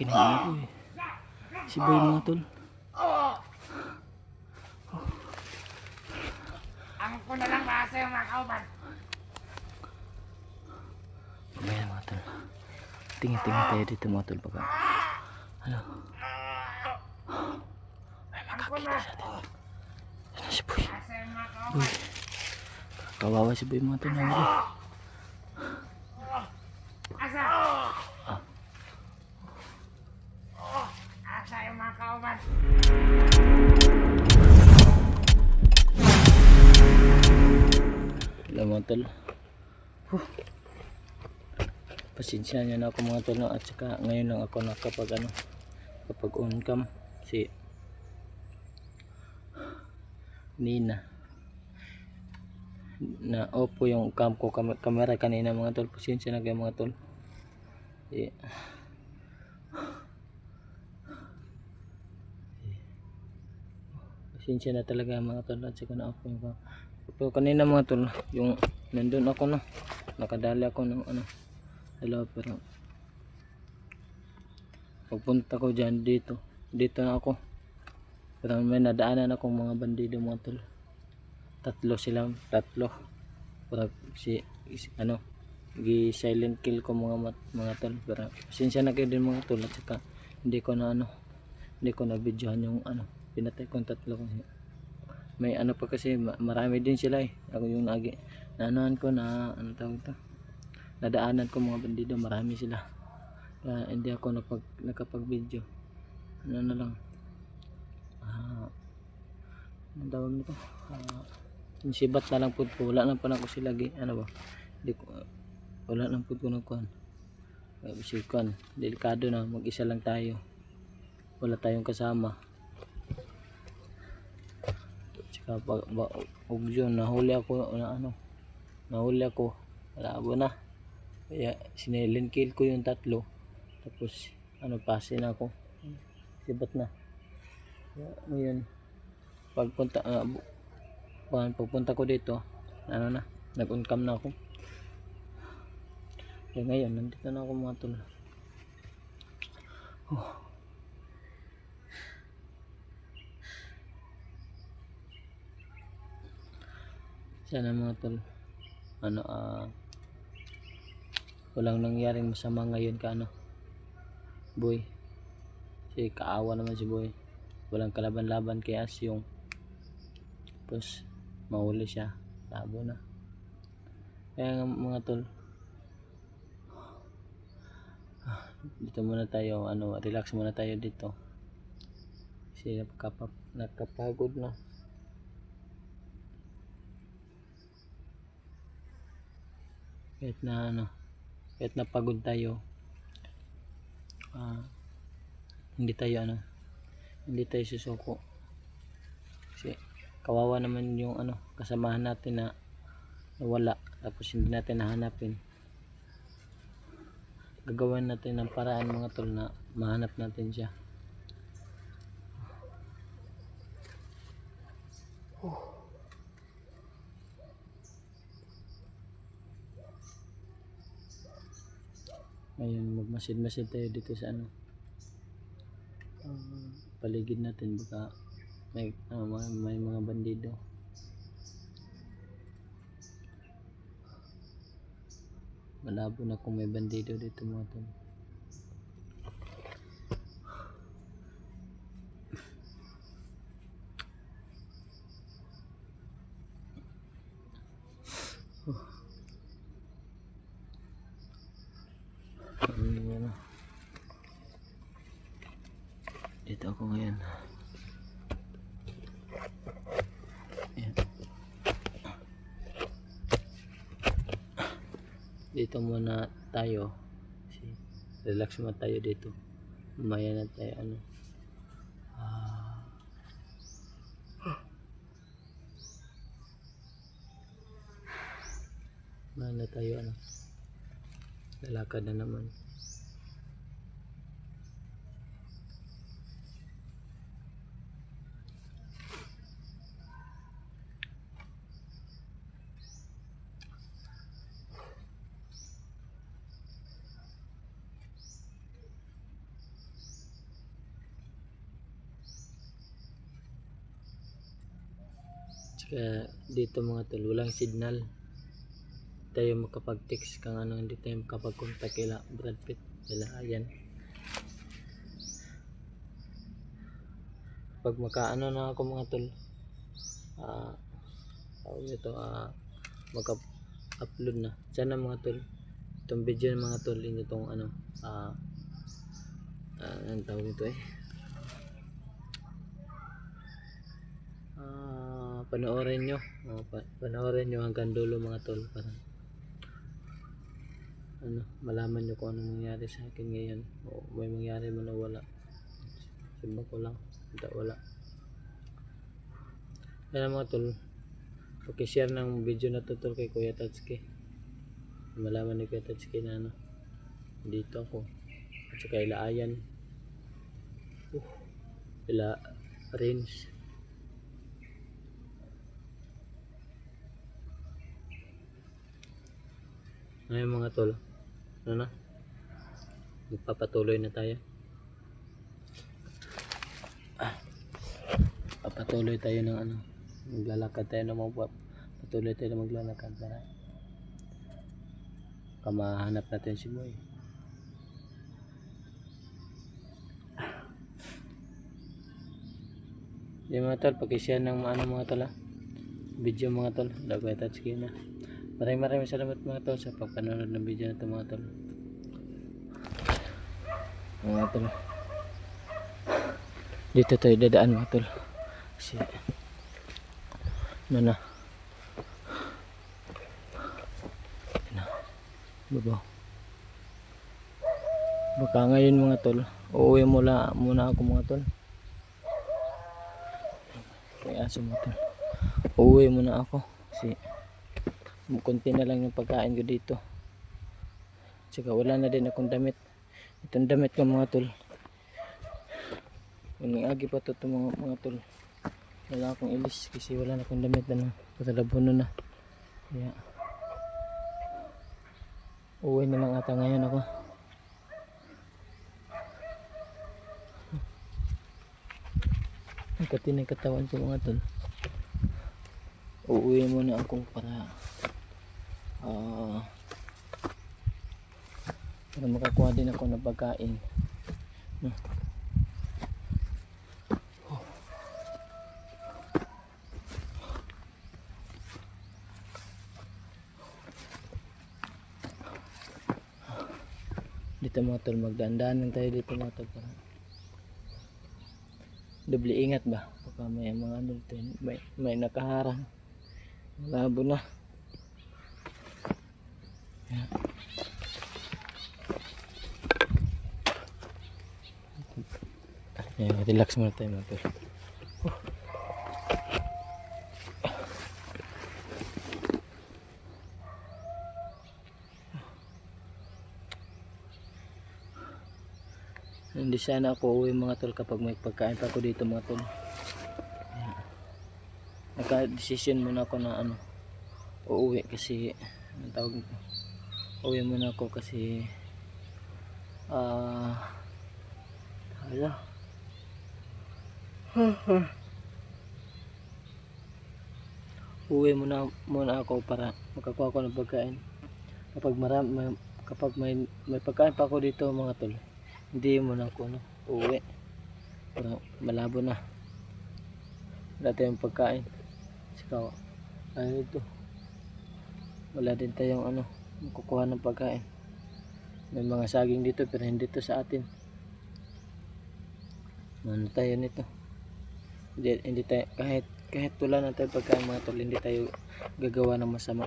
laki na yun ko eh. Si Boy mga tol. Ang ko na lang basa yung mga kauban. Mamaya mga tol. Tingin-tingin tayo dito mga tol. Baka ano? Ay makakita sa atin. Ano si Boy? Basa yung mga kauban. Boy. Kawawa si Boy mga tol. Nangyari. Asa? Asa yung mga kauban. Hello mga tol. Pasensya nyo na ako mga tol, no? At saka ngayon lang ako nakapag kapag on cam si Nina na opo yung cam ko, camera kanina mga tol. Pasensya na kayo mga tol. Pasensya na talaga mga tol, at saka na opo yung cam. Pero kanina mga tol, yung nandun ako na nakadali ako ng hello, pero pagpunta ko dyan dito na ako, pero may nadaanan akong mga bandido mga tol. Tatlo, pero gi silent kill ko mga tol. Pero pasensya na kayo din mga tol, at saka hindi ko na videohan yung pinatay kong tatlo kasi may pa kasi marami din sila eh. Ako yung naanuhan ko na tawag ito, nadaanan ko mga bandido, marami sila, kaya hindi ako nakapag video. Na lang ang tawag nito, sibat na lang po, wala lang pa na ko sila hindi ko, wala lang po ko nagkuhan. Bisikan, delikado na, mag-isa lang tayo, wala tayong kasama. Tsaka ug yun, nahuli ako malabo na, kaya sinilent kill ko yung tatlo, tapos pasin ako, sibat na. Kaya ngayon pagpunta ko dito nag-on-cam na ako. Kaya ngayon nandito na ako mga tol. Sana mga tol walang nangyaring masama ngayon ka Boy, kasi kaawa naman si Boy, walang kalaban-laban kay Asyong, tapos mahuli siya, labo na. Kaya mga tol, dito muna tayo, relax muna tayo dito kasi nakapagod na. Kahit na pagod tayo, hindi tayo susuko, kasi kawawa naman yung kasamahan natin na nawala, tapos hindi natin nahanapin. Gagawin natin ng paraan mga tol na mahanap natin siya. Ngayon magmasid-masid tayo dito sa paligid natin, baka may mga bandido. Malabo na kung may bandido dito mga tol. Dito ako ngayon. Ayan. Dito muna tayo, relax muna tayo dito, mamaya na tayo mamaya na tayo lalakad na naman. Tsaka dito mga tol, walang signal. Tayo makapag-text kang ano, hindi tayo makapag-contact kila Brad Pitt. Kila ayan. Pag makaano na ako mga tol, tawag nito, maka-upload na. Sana mga tol, itong video ng mga tol, itong ano, ang tawag nito panoorin nyo, panoorin nyo hanggang dulo mga tol, para ano, malaman nyo kung ano mangyari sa akin ngayon, o may mangyari man o wala. Simba ko lang, wala. Kaya mga tol, pakishare ng video na to tol kay Kuya Tatsuki, malaman ni Kuya Tatsuki na ano, dito ako, at saka ila Ayan, ila Rins. Ngayon mga tol, ano na, magpapatuloy na tayo. Papatuloy tayo ng ano, maglalakad tayo ng patuloy tayo na maglalakad para kamahanap natin si Moy. Yung mga tol, pakishare ng ano mga tol, video mga tol, Kuya Tatsuki na. Maraming salamat mga tol sa pagpanonood ng video na ito mga tol. Mga tol, dito tayo dadaan mga tol, kasi ano na, babaw. Baka ngayon mga tol, uuwi muna ako mga tol. Kaya aso mga tol, uuwi muna ako kasi kunti na lang yung pagkain ko dito. Tsaka wala na din akong damit. Itong damit ko mga tol, uning agi pa to mga tol, wala akong ilis kasi wala na akong damit na patalabon na. Kaya uwi na lang ata ngayon ako. Ang katinang katawan ko mga tol, uuwi muna ako para makakuha din ako ng pagkain, no? Dito mga tol, magdandaan lang tayo dito mga tol, para doble ingat ba, baka may mga ano dito, may nakaharang, malabo na. Relax muna tayo mga tol. Hindi sana ako uwi mga tol kapag may pagkain pa ako dito mga tol. Naka-decision muna ako na ano, uuwi kasi ang tawag nito, uwi muna ako kasi uwi muna ako para makakuha ako ng pagkain. Kapag may pagkain pa ako dito mga tol, hindi muna ako uuwi, para malabo na, wala tayong pagkain. Saka ano ito, wala din tayong ano, makukuha ng pagkain. May mga saging dito pero hindi to sa atin. Ano tayo nito, hindi tayo, kahit wala na tayo pagkain mga tol, hindi tayo gagawa ng masama.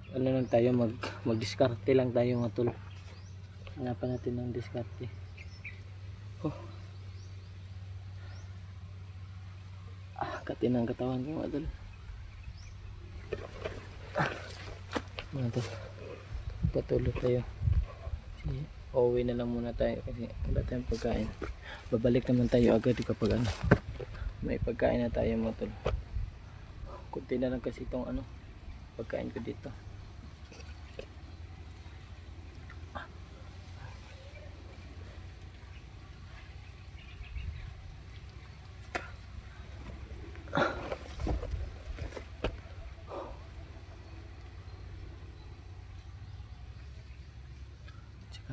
Ano lang tayo, mag-diskarte lang tayo mga tol. Hanapan natin ng diskarte. Katinang katawan ko mga tol. Mga tol, patuloy tayo. Uuwi na lang muna tayo kasi wala tayong pagkain. Babalik naman tayo agad kapag ano, may pagkain na tayo mga tol. Kunti na lang kasi itong ano, pagkain ko dito.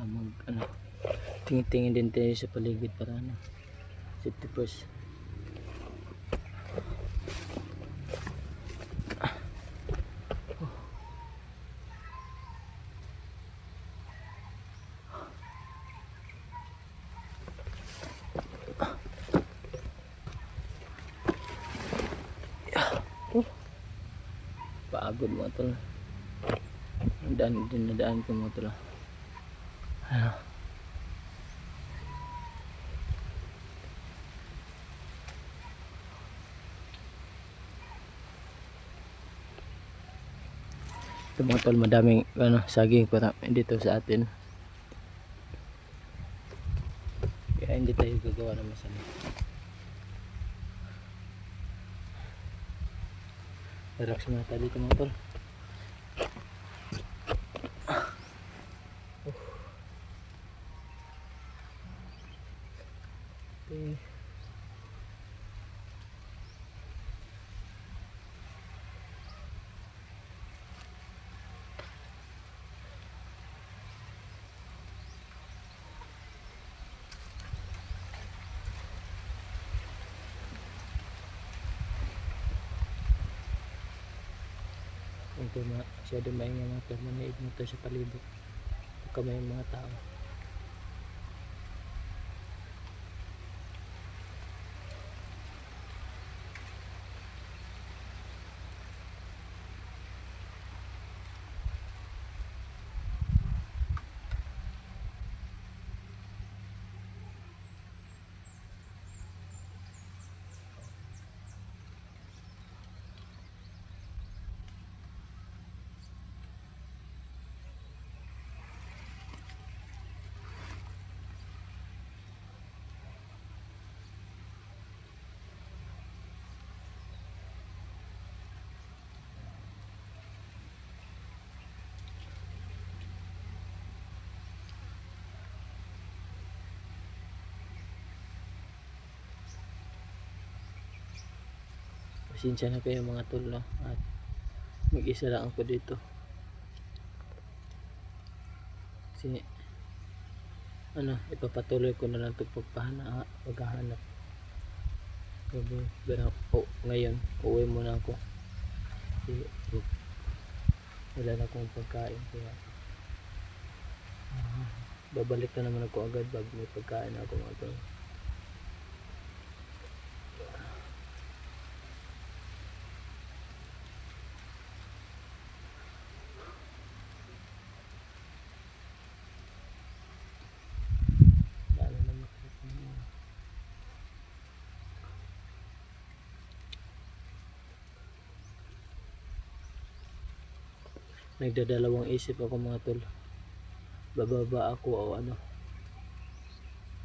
mag ano, tingin-tingin din tayo sa paligid para ano, safety first. Pagod mga tol. Dinadaan ko mga tol. Ano? Ito mga tol, madaming ano, saging para dito sa atin. Kaya hindi tayo gagawa ng masama. Relax muna tayo dito mga tol. Okay. Ito masyado maingay mga tol, manaig mo to sa palibot pagka may mga tao. Pasensya na kayo mga tol, no? At mag-isa lang ako dito kasi ano, ipapatuloy ko na lang ito paghahanap. Pero ngayon uwi muna ako kasi wala na akong pagkain, kaya babalik na naman ako agad pag may pagkain ako mga tol. Nagdadalawang isip ako mga tol, bababa ako o ano,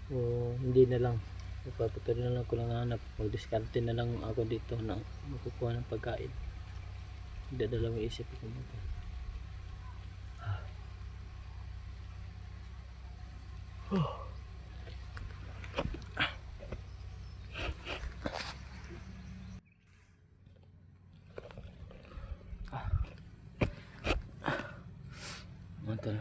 o hindi na lang, ipapatuloy na lang ko lang hanap, magdiskarte na lang ako dito na makukuha ng pagkain. Nagdadalawang isip ako mga tol. Mga tol,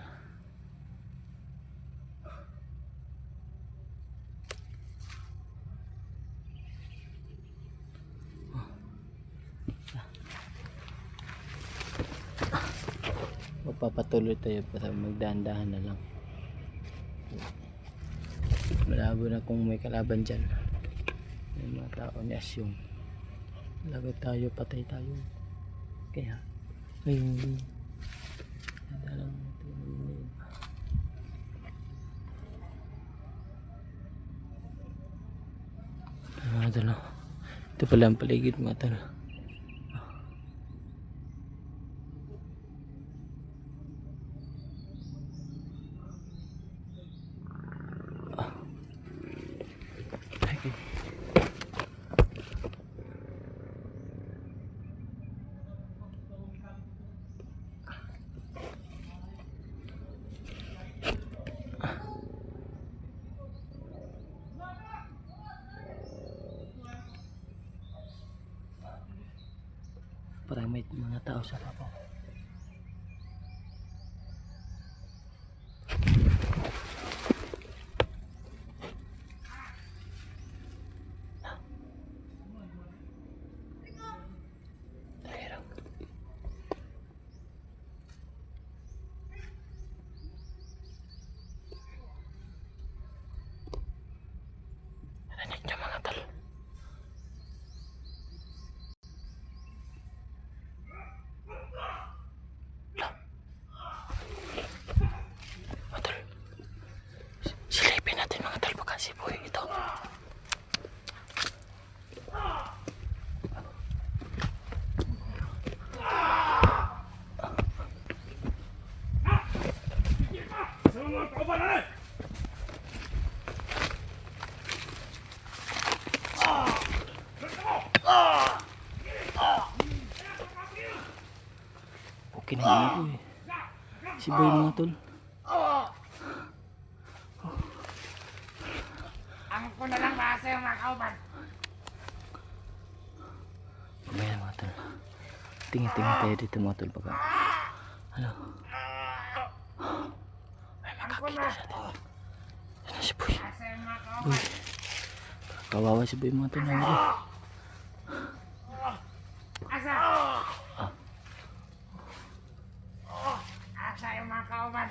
magpapatuloy tayo para magdahan-dahan na lang. Malabo na kung may kalaban dyan, may mga tao ni Asyong, lagot tayo, patay tayo. Kaya ayun, dalang mga tol, no? Ito pala ang paligid mga tol. Parang may mga tao sa papaw. mga kauban, ano? Okay na yun ako eh. Si Boy mga tol. Ang ko na lang ba sa'yo mga kauban? Mamaya mga tol. Tingin-tingin tayo dito mga tol baka. Ano? May makakita sa atin. Ano si Boy? Sa'yo mga kauban. Boy. Kawawa si Boy mga tol. Ano? Asa? Asa yung mga kauban?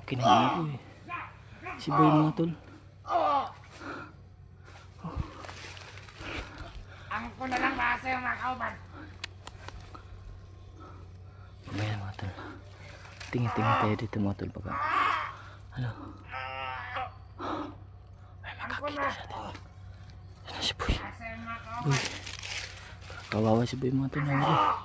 Okay na yun ako eh. Si Boy mga tol. Ang ko na lang ba sa'yo mga kauban? Mamaya mga tol. Tingin-tingin tayo dito mga tol baka. Ano? May makakita sa atin. Ano si Boy? Asa yung mga kauban? Boy. Kawawa si Boy mga tol. Ano?